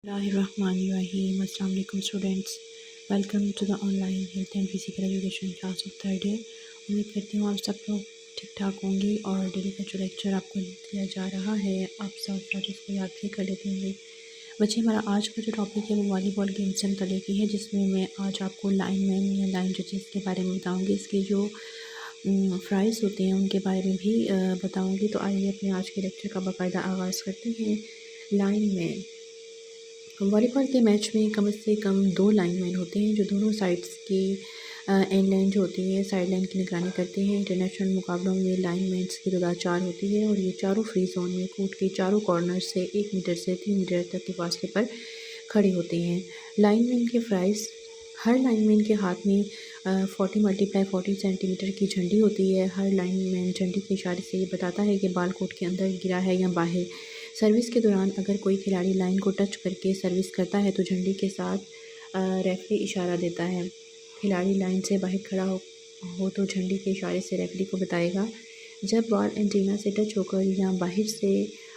Bismillahirrahmanirrahim. Assalamu alaikum students. Welcome to the online health and physical education class of third year. उम्मीद करती हूँ आप सब लोग ठीक ठाक होंगे और डेली का जो लेक्चर आपको दिया जा रहा है आप साथ साथ उसको याद भी कर लेते होंगे। बच्चे, हमारा आज का जो टॉपिक है वो वॉलीबॉल गेम से मुतल्लिक़ ही है, जिसमें मैं आज आपको लाइनमैन या लाइन जजेस के बारे में बताऊँगी। इसके जो प्राइज़ होते हैं उनके बारे में भी बताऊँगी। तो आइए अपने आज के लेक्चर का बाकायदा आगाज़ करते हैं। लाइनमैन। वॉलीबॉल के मैच में कम से कम 2 लाइनमैन होते हैं जो दोनों साइड्स की एंड लाइन जो होती है साइड लाइन की निगरानी करते हैं। इंटरनेशनल मुकाबलों में लाइनमैन्स की तादाद 4 होती है और ये चारों फ्री जोन में कोर्ट के चारों कॉर्नर से 1 मीटर से 3 मीटर तक के फासले पर खड़े होते हैं। लाइनमैन के प्राइस। हर लाइनमैन के हाथ में 40 × 40 सेंटीमीटर की झंडी होती है। हर लाइनमैन झंडी के इशारे से ये बताता है कि बाल कोर्ट के अंदर गिरा है या बाहर। सर्विस के दौरान अगर कोई खिलाड़ी लाइन को टच करके सर्विस करता है तो झंडी के साथ रेफरी इशारा देता है। खिलाड़ी लाइन से बाहर खड़ा हो तो झंडी के इशारे से रेफरी को बताएगा। जब बॉल एंटीना से टच होकर या बाहर से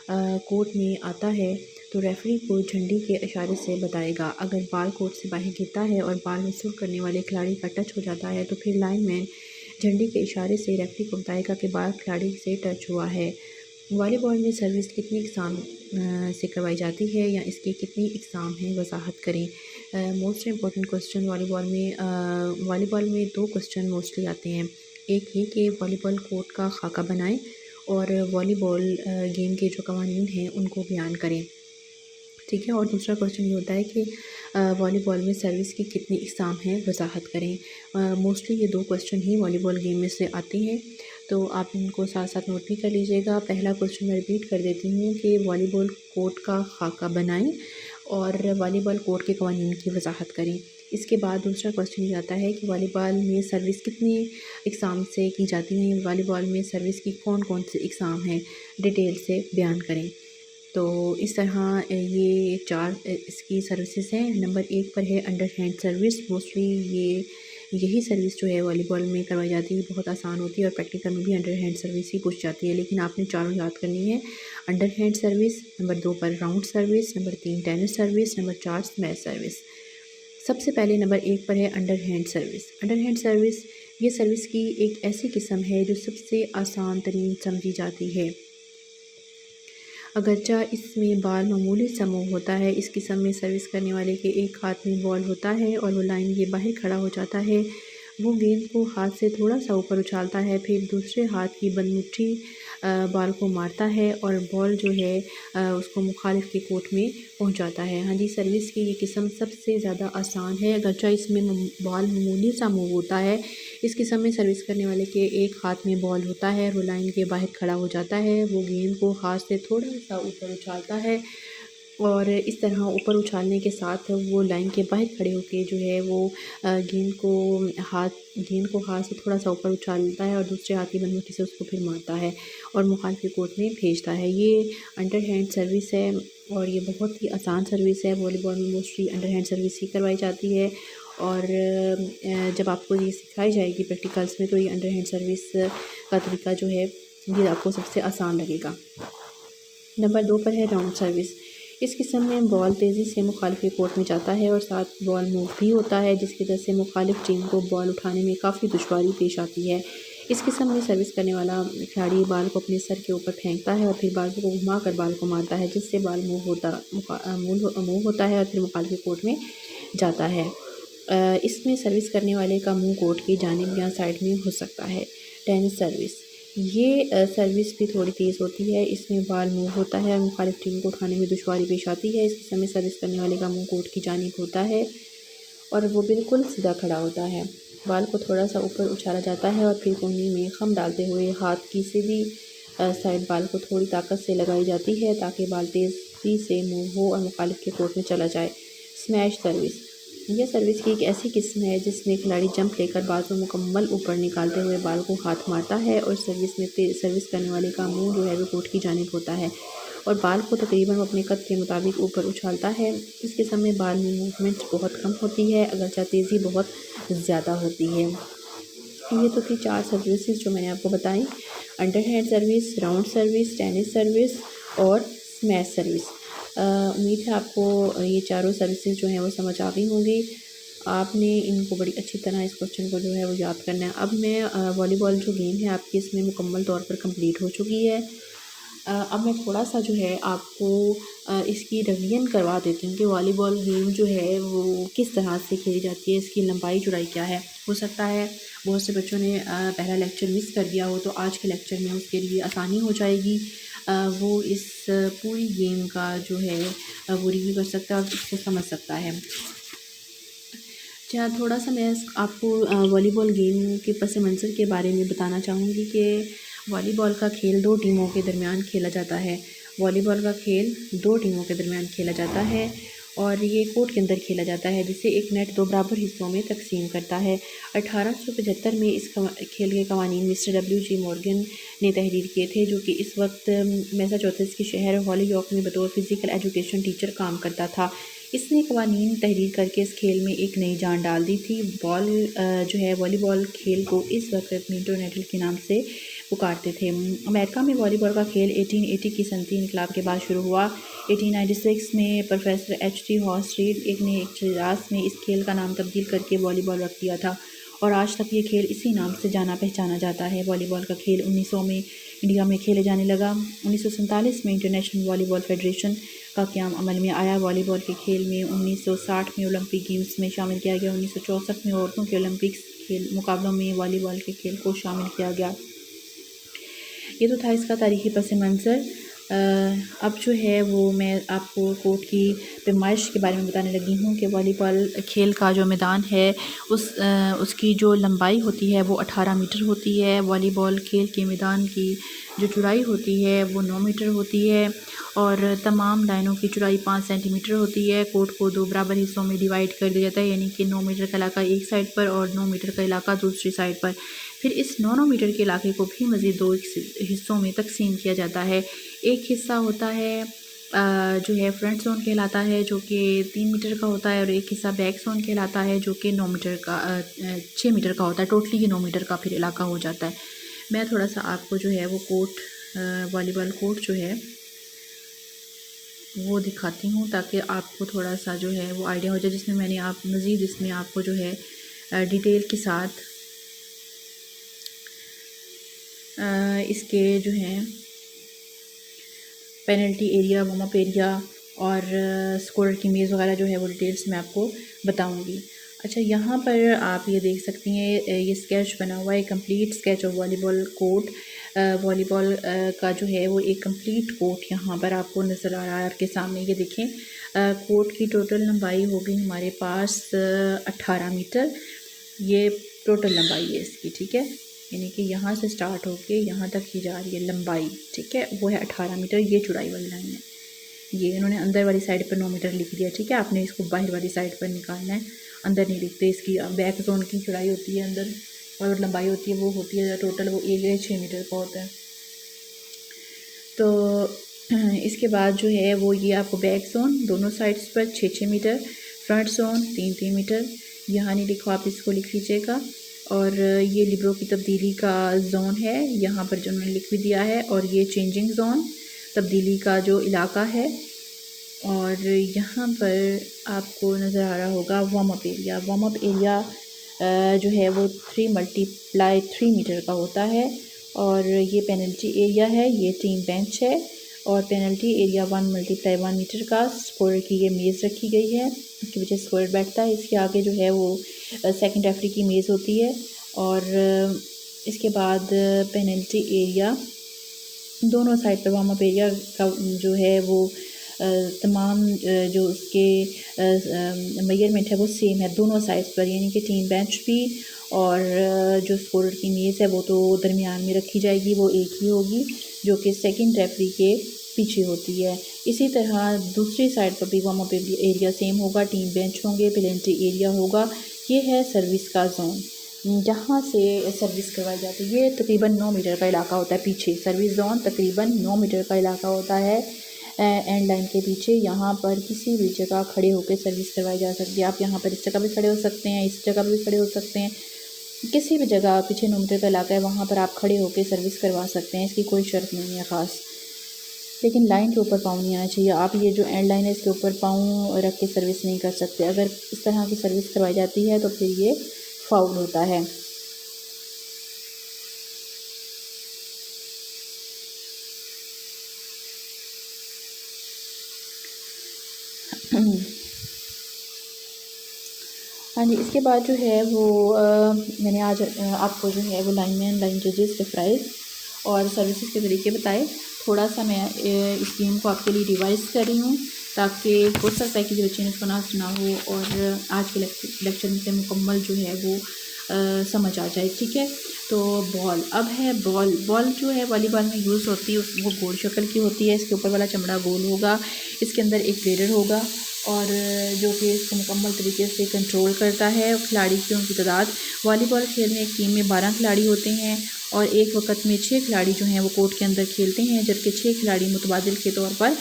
कोर्ट में आता है तो रेफरी को झंडी के इशारे से बताएगा। अगर बॉल कोर्ट से बाहर गिरता है और बॉल वसूल करने वाले खिलाड़ी का टच हो जाता है तो फिर लाइनमैन झंडी के इशारे से रेफरी को बताएगा कि बॉल खिलाड़ी से टच हुआ है। वॉलीबॉल में सर्विस कितनी इकसाम से करवाई जाती है या इसके कितनी इकसाम हैं, वजाहत करें। मोस्ट इम्पॉर्टेंट क्वेश्चन वॉलीबॉल में 2 क्वेश्चन मोस्टली आते हैं। एक ये कि वॉलीबॉल कोर्ट का खाका बनाएं और वॉलीबॉल गेम के जो कवानीन हैं उनको बयान करें, ठीक है। और दूसरा क्वेश्चन ये होता है कि वॉलीबॉल में सर्विस की कितनी इकसाम हैं, वजाहत करें। मोस्टली ये 2 क्वेश्चन ही वॉलीबॉल गेम में से आते हैं, तो आप इनको साथ साथ नोट भी कर लीजिएगा। पहला क्वेश्चन मैं रिपीट कर देती हूँ कि वॉलीबॉल कोर्ट का खाका बनाएं और वॉलीबॉल कोर्ट के कवानीन की वजाहत करें। इसके बाद दूसरा क्वेश्चन ये आता है कि वॉलीबॉल में सर्विस कितनी इकसाम से की जाती हैं, वॉलीबॉल में सर्विस की कौन कौन सी इकसाम हैं, डिटेल से बयान करें। तो इस तरह ये 4 इसकी सर्विसेज हैं। नंबर 1 पर है अंडर हैंड सर्विस। मोस्टली यही सर्विस जो है वॉलीबॉल में करवाई जाती है, बहुत आसान होती है और प्रैक्टिकल में भी अंडर हैंड सर्विस ही पूछ जाती है, लेकिन आपने चारों याद करनी है। अंडर हैंड सर्विस, नंबर 2 पर round service, number 3 tennis service, number 4 smash service. सबसे पहले नंबर 1 पर है under hand service. Under hand service ये सर्विस की एक ऐसी किस्म है जो सबसे आसान तरीन समझी जाती है, अगरचा इसमें बाल मामूली सा मूव होता है। इस किस्म में सर्विस करने वाले के एक हाथ में बॉल होता है और वो लाइन के बाहर खड़ा हो जाता है। वो गेंद को हाथ से थोड़ा सा ऊपर उछालता है, फिर दूसरे हाथ की बंद मुट्ठी बॉल को मारता है और बॉल जो है उसको मुखालिफ के कोर्ट में पहुंचाता है। हाँ जी, सर्विस की ये किस्म सबसे ज़्यादा आसान है, अगरचा इसमें बॉल मामूली सा मूव होता है। इस किस्म में सर्विस करने वाले के एक हाथ में बॉल होता है, वो लाइन के बाहर खड़ा हो जाता है। वो गेंद को हाथ से थोड़ा सा ऊपर उछालता है और इस तरह ऊपर उछालने के साथ वो लाइन के बाहर खड़े होकर जो है वो गेंद को हाथ से थोड़ा सा ऊपर उछालता है और दूसरे हाथ की बंद मुट्ठी से उसको फिर मारता है और मुखालिफ के कोर्ट में भेजता है। ये अंडर हैंड सर्विस है और ये बहुत ही आसान सर्विस है। वॉलीबॉल में मोस्टली अंडर हैंड सर्विस ही करवाई जाती है और जब आपको ये सिखाई जाएगी प्रैक्टिकल्स में तो ये अंडर हैंड सर्विस का तरीका जो है ये आपको सबसे आसान लगेगा। नंबर 2 पर है राउंड सर्विस। इस किस्म में बॉल तेज़ी से मुखालिफ के कोर्ट में जाता है और साथ बॉल मूव भी होता है, जिसकी वजह से मुखालिफ टीम को बॉल उठाने में काफ़ी दुश्वारी पेश आती है। इस किस्म में सर्विस करने वाला खिलाड़ी बॉल को अपने सर के ऊपर फेंकता है और फिर बॉल को घुमा कर बॉल को मारता है, जिससे बॉल मूव होता है और फिर मुखालिफ के कोर्ट में जाता है। इसमें सर्विस करने वाले का मुंह कोर्ट की जानिब या साइड में हो सकता है। Tennis service. ये सर्विस भी थोड़ी तेज़ होती है, इसमें बॉल मूव होता है और मुखालिफ टीम को उठाने में दुश्वारी पेश आती है। इस किस्म में सर्विस करने वाले का मुंह कोर्ट की जानिब होता है और वो बिल्कुल सीधा खड़ा होता है। बॉल को थोड़ा सा ऊपर उछाला जाता है और फिर कोहनी में खम डालते हुए हाथ की सीधी साइड बॉल को थोड़ी ताकत से लगाई जाती है ताकि बॉल तेज़ी से मूव हो और मुखालिफ के कोर्ट में चला जाए। Smash service. यह सर्विस की एक ऐसी किस्म है जिसमें खिलाड़ी जंप लेकर बॉल को मुकम्मल ऊपर निकालते हुए बॉल को हाथ मारता है और सर्विस करने वाले का मुंह जो है वो कोर्ट की जानिब होता है और बॉल को तकरीबन अपने कद के मुताबिक ऊपर उछालता है। इस किस्म में बॉल में मूवमेंट बहुत कम होती है, अगरचा तेज़ी बहुत ज़्यादा होती है। ये तो थी 4 सर्विसेज जो मैंने आपको बताई, under hand service, round service, tennis service और स्मैश सर्विस। उम्मीद है आपको ये चारों सर्विसेज जो हैं वो समझ आ गई होंगी। आपने इनको बड़ी अच्छी तरह इस क्वेश्चन को जो है वो याद करना है। अब मैं वॉलीबॉल जो गेम है आपकी इसमें मुकम्मल तौर पर कंप्लीट हो चुकी है। अब मैं थोड़ा सा जो है आपको इसकी रिवीजन करवा देती हूँ कि वॉलीबॉल गेम जो है वो किस तरह से खेली जाती है, इसकी लंबाई चौड़ाई क्या है। हो सकता है बहुत से बच्चों ने पहला लेक्चर मिस कर दिया हो, तो आज के लेक्चर में उसके लिए आसानी हो जाएगी। वो इस पूरी गेम का जो है वो रिव्यू कर सकता है और इसको समझ सकता है। अच्छा, थोड़ा सा मैं आपको वॉलीबॉल गेम के पस मंज़र के बारे में बताना चाहूँगी कि वॉलीबॉल का खेल 2 टीमों के दरमियान खेला जाता है। वॉलीबॉल का खेल 2 टीमों के दरमियान खेला जाता है और ये कोर्ट के अंदर खेला जाता है, जिसे एक नेट 2 बराबर हिस्सों में तकसीम करता है। 1875 में इस खेल के कवानीन मिस्टर W.G. मॉर्गन ने तहरीर किए थे, जो कि इस वक्त मैसाचुसेट्स के शहर हॉलीयॉर्क में बतौर फ़िज़िकल एजुकेशन टीचर काम करता था। इसने कवानीन तहरीर करके इस खेल में एक नई जान डाल दी थी। जो है वॉलीबॉल खेल को इस वक्त इंटरनेशनल के नाम से पुकारते थे। अमेरिका में वॉलीबॉल का खेल 1880 की सनती इनकलाब के बाद शुरू हुआ। 1896 में प्रोफेसर H.T. हॉर्स रीड एक ने एक इजलास में इस खेल का नाम तब्दील करके वॉलीबॉल रख दिया था और आज तक ये खेल इसी नाम से जाना पहचाना जाता है। वॉलीबॉल का खेल 1900 में इंडिया में खेले जाने लगा। 1947 में इंटरनेशनल वॉलीबॉल फेडरेशन का क़याम अमल में आया। वॉलीबॉल के खेल में 1960 में ओलंपिक गेम्स में शामिल किया गया। 1964 में औरतों के ओलंपिक्स खेल मुकाबलों में वॉलीबॉल के खेल को शामिल किया गया। ये तो था इसका तारीख़ी पस मंज़र। अब जो है वो मैं आपको कोर्ट की पैमाइश के बारे में बताने लगी हूँ कि वॉलीबॉल खेल का जो मैदान है उसकी जो लंबाई होती है वो 18 मीटर होती है। वॉलीबॉल खेल के मैदान की जो चौड़ाई होती है वो 9 मीटर होती है और तमाम लाइनों की चौड़ाई 5 सेंटीमीटर होती है। कोर्ट को 2 बराबर हिस्सों में डिवाइड कर दिया जाता है, यानी कि 9 मीटर का इलाका एक साइड पर और 9 मीटर का इलाका दूसरी साइड पर। फिर इस 9 मीटर के इलाके को भी मज़ीद 2 हिस्सों में तकसीम किया जाता है। एक हिस्सा होता है जो है फ्रंट जोन कहलाता है, जो कि 3 मीटर का होता है और एक हिस्सा बैक जोन कहलाता है, जो कि 9 मीटर का 6 मीटर का होता है। टोटली ये 9 मीटर का फिर इलाका हो जाता है। मैं थोड़ा सा आपको जो है वो वॉलीबॉल कोर्ट जो है वो दिखाती हूँ ताकि आपको थोड़ा सा जो है वो आइडिया हो जाए, जिसमें मैंने आप मज़ीद इसमें आपको जो है डिटेल के साथ इसके जो हैं penalty area, warm up area और स्कोर की मेज़ वगैरह जो है वो डिटेल्स मैं आपको बताऊंगी। अच्छा, यहाँ पर आप ये देख सकती हैं ये स्केच बना हुआ है, complete sketch of volleyball court. Volleyball का जो है वो एक कंप्लीट कोर्ट यहाँ पर आपको नज़र आ रहा है आपके सामने। ये देखें, कोर्ट की टोटल लंबाई हो गई हमारे पास 18 मीटर। ये टोटल लंबाई है इसकी, ठीक है, यानी कि यहाँ से स्टार्ट होके यहाँ तक की जा रही है लंबाई, ठीक है, वो है 18 मीटर। ये चौड़ाई वाली लाइन है। ये इन्होंने अंदर वाली साइड पर 9 मीटर लिख दिया, ठीक है। आपने इसको बाहर वाली साइड पर निकालना है, अंदर नहीं लिखते। इसकी बैक जोन की चौड़ाई होती है अंदर और लंबाई होती है वो होती है टोटल वो एरिया 6 मीटर का होता है। तो इसके बाद जो है वो ये आपको बैक जोन दोनों साइड्स पर 6-6 मीटर, फ्रंट जोन 3-3 मीटर। यहाँ नहीं लिखो, आप इसको लिख लीजिएगा। और ये लिब्रो की तब्दीली का जोन है, यहाँ पर जो उन्होंने लिख भी दिया है। और ये चेंजिंग जोन तब्दीली का जो इलाका है। और यहाँ पर आपको नज़र आ रहा होगा warm up area. Warm up area जो है वो 3 × 3 मीटर का होता है। और ये पेनल्टी एरिया है, ये टीम बेंच है। और पेनल्टी एरिया 1 × 1 मीटर का स्कोर की ये मेज़ रखी गई है, इसकी वजह से स्कोर बैठता है। इसके आगे जो है वो सेकंड रेफरी की मेज़ होती है। और इसके बाद पेनल्टी एरिया दोनों साइड पर वार्म अप एरिया का जो है वो तमाम जो उसके मेजरमेंट है वो सेम है दोनों साइड्स पर, यानी कि टीम बेंच भी और जो स्कोरर की मेज़ है वो तो दरमियान में रखी जाएगी, वो एक ही होगी जो कि सेकंड रेफरी के पीछे होती है। इसी तरह दूसरी साइड पर भी वार्म अप एरिया सेम होगा, टीम बेंच होंगे, पेनल्टी एरिया होगा। ये है सर्विस का जोन, जहाँ से सर्विस करवाई जाती है। ये तकरीबन 9 मीटर का इलाका होता है पीछे। सर्विस जोन तकरीबन 9 मीटर का इलाका होता है एंड लाइन के पीछे। यहाँ पर किसी भी जगह खड़े होकर सर्विस करवाई जा सकती है। आप यहाँ पर इस जगह भी खड़े हो सकते हैं, इस जगह भी खड़े हो सकते हैं, किसी भी जगह पीछे 9 मीटर का इलाका है वहाँ पर आप खड़े होकर सर्विस करवा सकते हैं, इसकी कोई शर्त नहीं है ख़ास। लेकिन लाइन के ऊपर पाँव नहीं आना चाहिए। आप ये जो एंड लाइन है इसके ऊपर पाँव रख के सर्विस नहीं कर सकते। अगर इस तरह की सर्विस करवाई जाती है तो फिर ये फाउल होता है। हाँ जी, इसके बाद जो है वो मैंने आज आपको जो है वो लाइनमैन, लाइन जजेस के प्राइस और सर्विसेज के तरीके बताए। थोड़ा सा मैं इस गेम को आपके लिए रिवाइज़ कर रही हूँ ताकि हो सकता है कि जो बच्चे ने इसको ना सुना हो और आज के लेक्चर में से मुकम्मल जो है वो समझ आ जाए। ठीक है, तो बॉल अब है। बॉल जो है वॉलीबॉल में यूज़ होती है वो गोल शक्ल की होती है। इसके ऊपर वाला चमड़ा गोल होगा, इसके अंदर एक ब्लेडर होगा और जो कि इसको मुकम्मल तरीके से कंट्रोल करता है। खिलाड़ी की उनकी तादाद, वॉलीबॉल खेल में एक टीम में 12 खिलाड़ी होते हैं और एक वक्त में 6 खिलाड़ी जो हैं वो कोर्ट के अंदर खेलते हैं, जबकि 6 खिलाड़ी मुतबादिल के तौर पर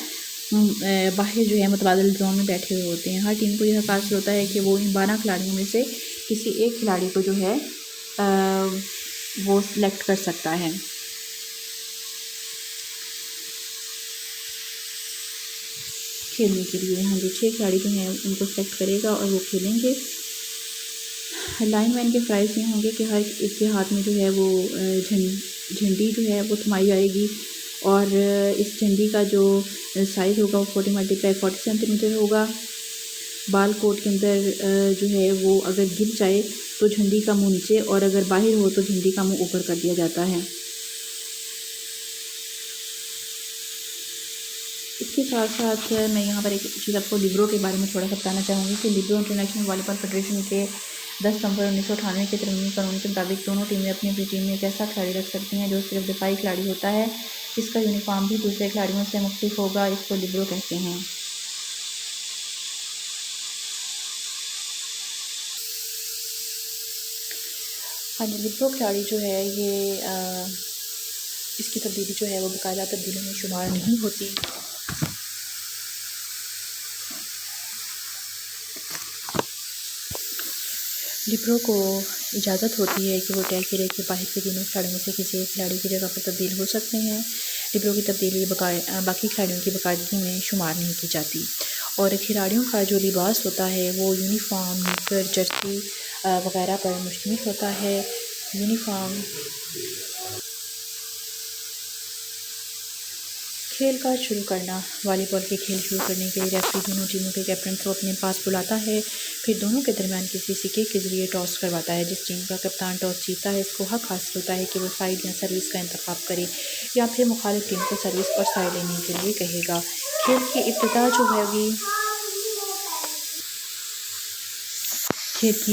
बाहर जो है मुतबादिल जोन में बैठे हुए होते हैं। हर टीम को यह हासिल होता है कि वो इन 12 खिलाड़ियों में से किसी एक खिलाड़ी को जो है वो सिलेक्ट कर सकता है। खेलने के लिए हाँ जी, 6 खिलाड़ी जो हैं उनको सेलेक्ट करेगा और वो खेलेंगे। लाइनमैन के प्राइस ये होंगे कि हर एक के हाथ में जो है वो झंडी जो है वो थमाई जाएगी और इस झंडी का जो साइज़ होगा वो 40 × 40 सेंटीमीटर होगा। बाल कोर्ट के अंदर जो है वो अगर गिर जाए तो झंडी का मुंह नीचे और अगर बाहर हो तो झंडी का मुंह ऊपर कर दिया जाता है। इसके साथ साथ मैं यहाँ पर एक चीज़ आपको लिब्रो के बारे में थोड़ा सा बताना चाहूँगी कि लिब्रो इंटरनेशनल वॉलीबॉल फेडरेशन के 10 नवंबर 1998 के तरमीमी कानून के मुताबिक दोनों टीमें अपनी अपनी टीम में एक ऐसा खिलाड़ी रख सकती हैं जो सिर्फ दिफाई खिलाड़ी होता है। इसका यूनिफॉर्म भी दूसरे खिलाड़ियों से मुख्तलिफ होगा। इसको लिब्रो कहते हैं। हाँ जी, लिब्रो खिलाड़ी जो है ये इसकी तब्दीली जो है वो बाकायदा तब्दीली में शुमार नहीं होती। लिब्रो को इजाज़त होती है कि वो तय करे कि बाहर के तीनों खिलाड़ियों में से किसी एक खिलाड़ी की जगह पर तब्दील हो सकते हैं। लिब्रो की तब्दीली बाकी खिलाड़ियों की बाकायदगी में शुमार नहीं की जाती और खिलाड़ियों का जो लिबास होता है वो यूनिफॉर्म, निकर, जर्सी वगैरह पर मुश्तमिल होता है। यूनिफॉर्म खेल का शुरू करना। वॉलीबॉल के खेल शुरू करने के लिए रेफरी दोनों टीमों के कैप्टन को अपने पास बुलाता है, फिर दोनों के दरमियान किसी सिक्के के ज़रिए टॉस करवाता है। जिस टीम का कप्तान टॉस जीतता है इसको हक हासिल होता है कि वो साइड या सर्विस का इंतखाब करे या फिर मुखालिफ टीम को सर्विस और साइड लेने के लिए कहेगा। खेल की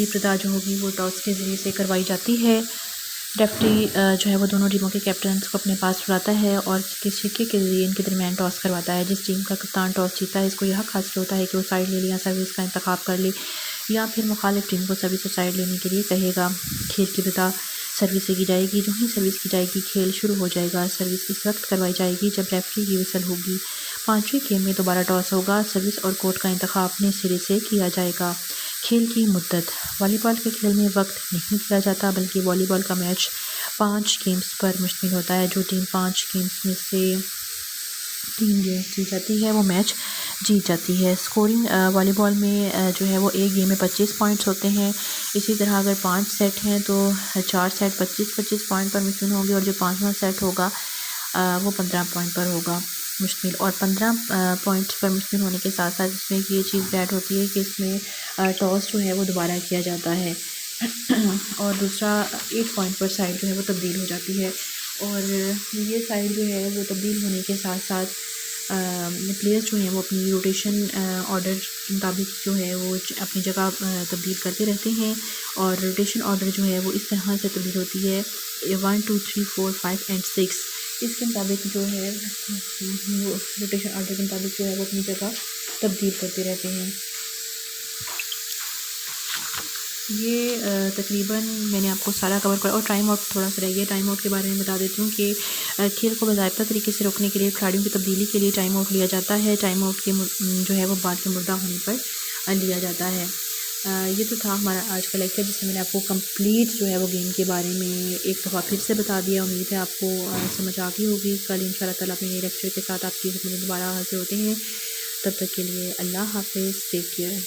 इब्तिदा जो होगी वो टॉस के ज़रिए से करवाई जाती है। रेफरी जो है वो दोनों टीमों के कैप्टन को अपने पास बुलाता है और सिक्के के ज़रिए इनके दरमियान टॉस करवाता है। जिस टीम का कप्तान टॉस जीता है इसको यह हक हासिल होता है कि वो साइड ले ले या सर्विस का इंतखाब कर ले या फिर मुखालिफ टीम को सर्विस और साइड लेने के लिए कहेगा। खेल की इब्तिदा सर्विस से की जाएगी। जो ही सर्विस की जाएगी खेल शुरू हो जाएगा। सर्विस इस वक्त करवाई जाएगी जब रेफरी की विसल होगी। 5वीं गेम में दोबारा टॉस होगा। सर्विस और कोर्ट का इंतखाब अपने सिरे से किया जाएगा। खेल की मुद्दत। वॉलीबॉल के खेल में वक्त नहीं दिया जाता बल्कि वॉलीबॉल का मैच 5 गेम्स पर मुश्तमिल होता है। जो टीम 5 गेम्स में से 3 गेम्स जीत जाती है वो मैच जीत जाती है। स्कोरिंग वॉलीबॉल में जो है वो एक गेम में 25 पॉइंट्स होते हैं। इसी तरह अगर 5 सेट हैं तो 4 सेट 25-25 पॉइंट पर मुश्तमिल होंगे और जो 5वां सेट होगा वो 15 पॉइंट पर होगा मुश्तमिल। और 15 पॉइंट्स पर मुश्तमिल होने के साथ साथ इसमें ये चीज़ ऐड होती है कि इसमें टॉस जो है वो दोबारा किया जाता है और दूसरा 8 पॉइंट पर साइड जो है वो तब्दील हो जाती है और ये साइड जो है वो तब्दील होने के साथ साथ प्लेयर्स जो हैं वो अपनी रोटेशन ऑर्डर के मुताबिक जो है वो अपनी जगह तब्दील करते रहते हैं और रोटेशन ऑर्डर जो है वो इस तरह से तब्दील होती है 1 2 3 4 5 एंड 6 इसके मुताबिक जो है वो रोटेशन ऑर्डर के मुताबिक जो है वो अपनी जगह तब्दील करते रहते हैं। ये तकरीबन मैंने आपको सारा कवर कर और टाइम आउट थोड़ा सा रह गया। टाइम आउट के बारे में बता देती हूँ कि खेल को बाज़ाब्ता तरीके से रोकने के लिए खिलाड़ियों की तब्दीली के लिए टाइम आउट लिया जाता है। टाइम आउट के जो है वो बाल के मुर्दा होने पर लिया जाता है। ये तो था हमारा आज का लेक्चर, जिसमें मैंने आपको कंप्लीट जो है वो गेम के बारे में एक दफ़ा फिर से बता दिया। उम्मीद है आपको समझ आ गई होगी। कल इंशाल्लाह ताला अपने नए लेक्चर के साथ आपकी खिदमत में दोबारा हाजिर होते हैं। तब तक के लिए अल्लाह हाफ़िज़, टेक केयर।